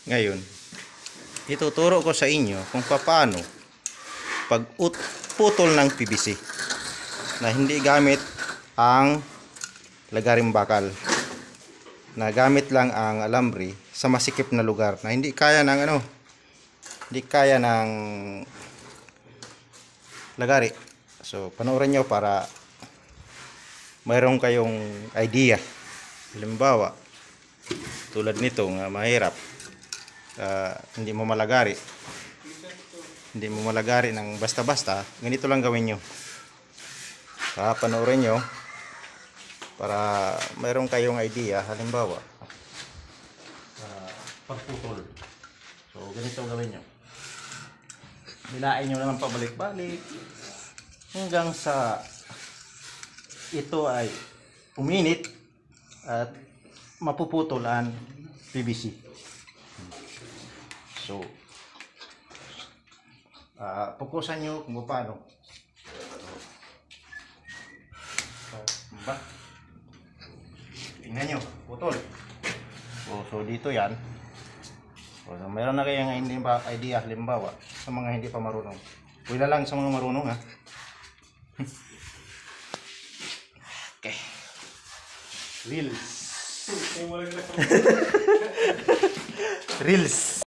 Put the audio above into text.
Ngayon, ituturo ko sa inyo kung paano putol ng PVC na hindi gamit ang lagaring bakal, na gamit lang ang alambre sa masikip na lugar na hindi kaya ng hindi kaya ng lagari. So panoorin nyo para mayroon kayong idea. Halimbawa, tulad nito nga mahirap, hindi mo malagari ng basta-basta, ganito lang gawin nyo. Panoorin nyo para mayroon kayong idea. Halimbawa, pagputol. So ganito gawin nyo. Bilain nyo naman pabalik-balik hanggang sa ito ay uminit at mapuputol ang PVC. So pupusan nyo kung paano. Tingnan nyo, putol. So dito yan. So mayroon na kayong idea, halimbawa sa mga hindi pa marunong. Wala lang sa mga marunong, ha. Okay. Reels. Reels.